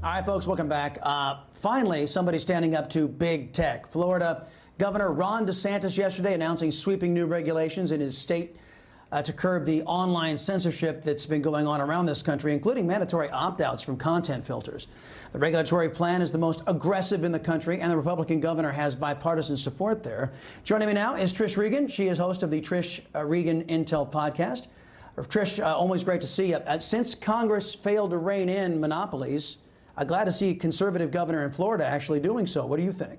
All right, folks, welcome back. Finally, somebody standing up to big tech. Florida Governor Ron DeSantis yesterday announcing sweeping new regulations in his state to curb the online censorship that's been going on around this country, including mandatory opt-outs from content filters. The regulatory plan is the most aggressive in the country, and the Republican governor has bipartisan support there. Joining me now is Trish Regan. She is host of the Trish Regan Intel podcast. Trish, always great to see you. Since Congress failed to rein in monopolies, glad to see a conservative governor in Florida actually doing so. What do you think?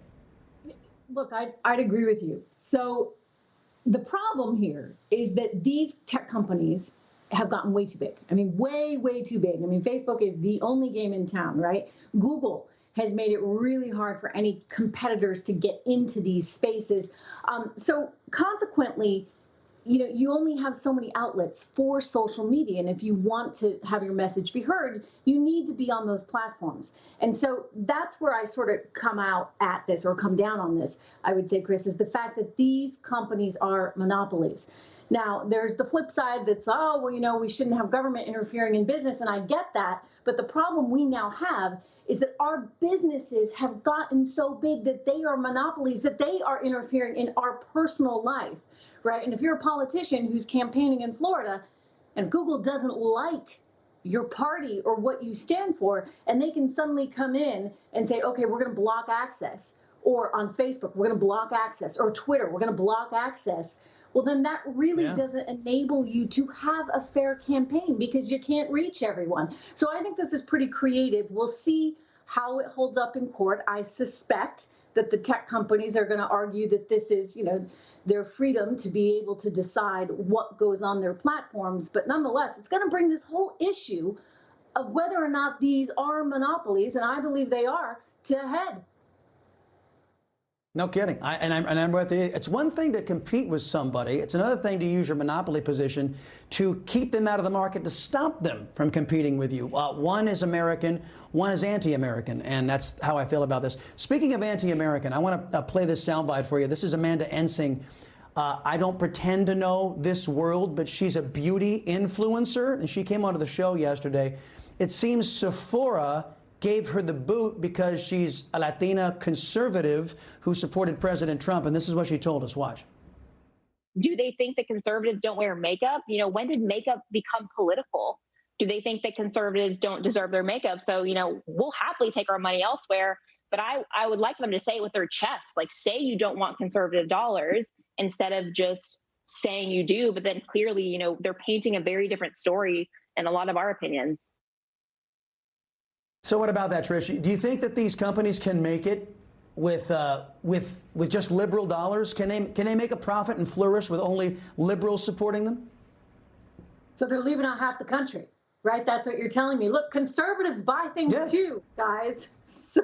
Look, I'd agree with you. So the problem here is that these tech companies have gotten way too big. I mean, way, way too big. I mean, Facebook is the only game in town, right? Google has made it really hard for any competitors to get into these spaces. So consequently, you know, you only have so many outlets for social media. And if you want to have your message be heard, you need to be on those platforms. And so that's where I sort of come out at this, or come down on this, I would say, Chris, is the fact that these companies are monopolies. Now, there's the flip side that's, oh, well, you know, we shouldn't have government interfering in business. And I get that. But the problem we now have is that our businesses have gotten so big that they are monopolies, that they are interfering in our personal life. Right. And if you're a politician who's campaigning in Florida, and if Google doesn't like your party or what you stand for, and they can suddenly come in and say, OK, we're going to block access, or on Facebook, we're going to block access, or Twitter, we're going to block access. Well, then that really doesn't enable you to have a fair campaign, because you can't reach everyone. So I think this is pretty creative. We'll see how it holds up in court. I suspect that the tech companies are going to argue that this is, you know, their freedom to be able to decide what goes on their platforms. But nonetheless, it's going to bring this whole issue of whether or not these are monopolies, and I believe they are, to a head. No kidding. I'm with you. It's one thing to compete with somebody. It's another thing to use your monopoly position to keep them out of the market, to stop them from competing with you. One is American, one is anti-American, and that's how I feel about this. Speaking of anti-American, I want to play this soundbite for you. This is Amanda Ensing. I don't pretend to know this world, but she's a beauty influencer, and she came onto the show yesterday. It seems Sephora gave her the boot because she's a Latina conservative who supported President Trump. And this is what she told us. Watch. Do they think that conservatives don't wear makeup? You know, when did makeup become political? Do they think that conservatives don't deserve their makeup? So, you know, we'll happily take our money elsewhere. But I would like them to say it with their chest, like, say you don't want conservative dollars instead of just saying you do. But then clearly, you know, they're painting a very different story in a lot of our opinions. So what about that, Trish? Do you think that these companies can make it with just liberal dollars? Can they make a profit and flourish with only liberals supporting them? So they're leaving out half the country, right? That's what you're telling me. Look, conservatives buy things too, guys. So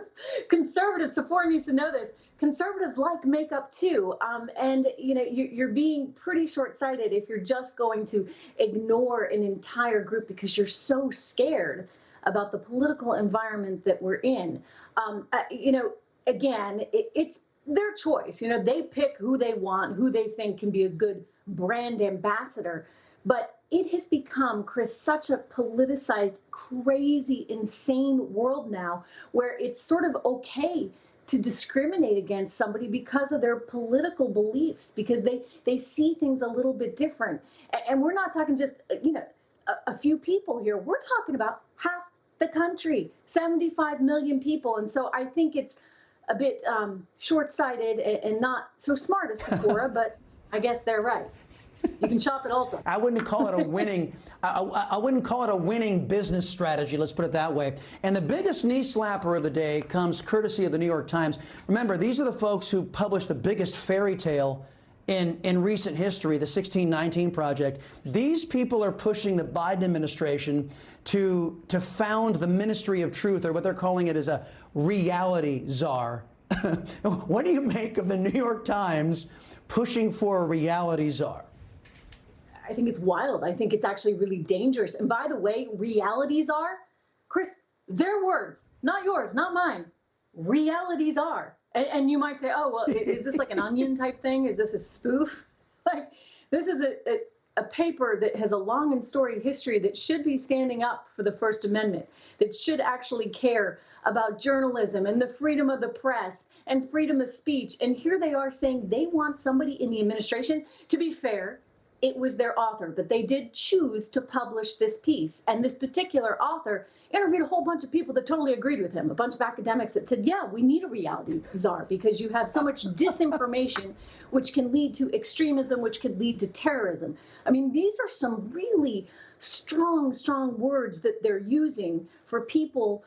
conservatives, Sephora needs to know this. Conservatives like makeup too, and you know you're being pretty short-sighted if you're just going to ignore an entire group because you're so scared about the political environment that we're in. You know, again, it's their choice. You know, they pick who they want, who they think can be a good brand ambassador. But it has become, Chris, such a politicized, crazy, insane world now where it's sort of okay to discriminate against somebody because of their political beliefs, because they see things a little bit different. And we're not talking just, you know, a few people here. We're talking about half the country, 75 million people. And so I think it's a bit short-sighted and not so smart of Sephora, but I guess they're right. You can shop at Ulta. I wouldn't call it a winning. I wouldn't call it a winning business strategy. Let's put it that way. And the biggest knee slapper of the day comes courtesy of the New York Times. Remember, these are the folks who published the biggest fairy tale in recent history, the 1619 Project. These people are pushing the Biden administration to found the Ministry of Truth, or what they're calling it is a reality czar. What do you make of the New York Times pushing for a reality czar? I think it's wild. I think it's actually really dangerous. And by the way, realities are, Chris, their words, not yours, not mine. Realities are. And you might say, oh, well, is this like an onion type thing? Is this a spoof? Like, this is a paper that has a long and storied history that should be standing up for the First Amendment, that should actually care about journalism and the freedom of the press and freedom of speech. And here they are saying they want somebody in the administration. To be fair, it was their author, but they did choose to publish this piece. And this particular author interviewed a whole bunch of people that totally agreed with him, a bunch of academics that said, yeah, we need a reality czar because you have so much disinformation, which can lead to extremism, which could lead to terrorism. I mean, these are some really strong words that they're using for people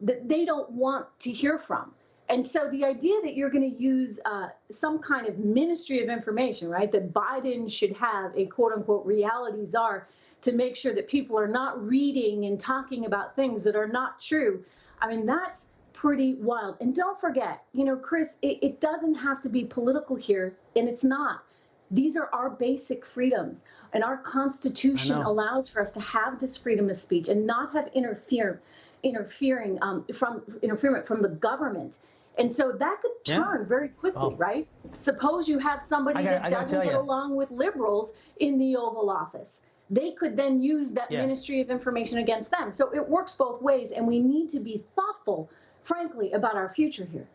that they don't want to hear from. And so the idea that you're going to use some kind of ministry of information, right, that Biden should have a quote unquote reality czar to make sure that people are not reading and talking about things that are not true. I mean, that's pretty wild. And don't forget, you know, Chris, it doesn't have to be political here, and it's not. These are our basic freedoms, and our Constitution allows for us to have this freedom of speech and not have interference from the government. And so that could turn very quickly, right? Suppose you have somebody that doesn't get along with liberals in the Oval Office. They could then use that Ministry of Information against them. So it works both ways, and we need to be thoughtful, frankly, about our future here.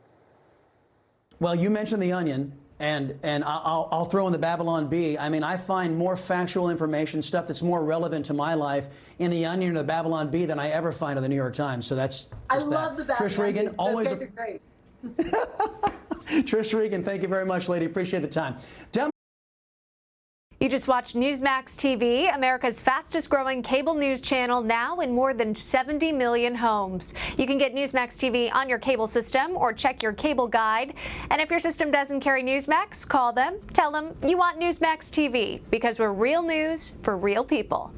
Well, you mentioned The Onion, and I'll throw in the Babylon Bee. I mean, I find more factual information, stuff that's more relevant to my life in The Onion or the Babylon Bee than I ever find in the New York Times. So that's I love the Babylon Trish Regan, Bee. always Those guys are great. Trish Regan, thank you very much, lady. Appreciate the time. You just watched Newsmax TV, America's fastest growing cable news channel, now in more than 70 million homes. You can get Newsmax TV on your cable system or check your cable guide. And if your system doesn't carry Newsmax, call them, tell them you want Newsmax TV, because we're real news for real people.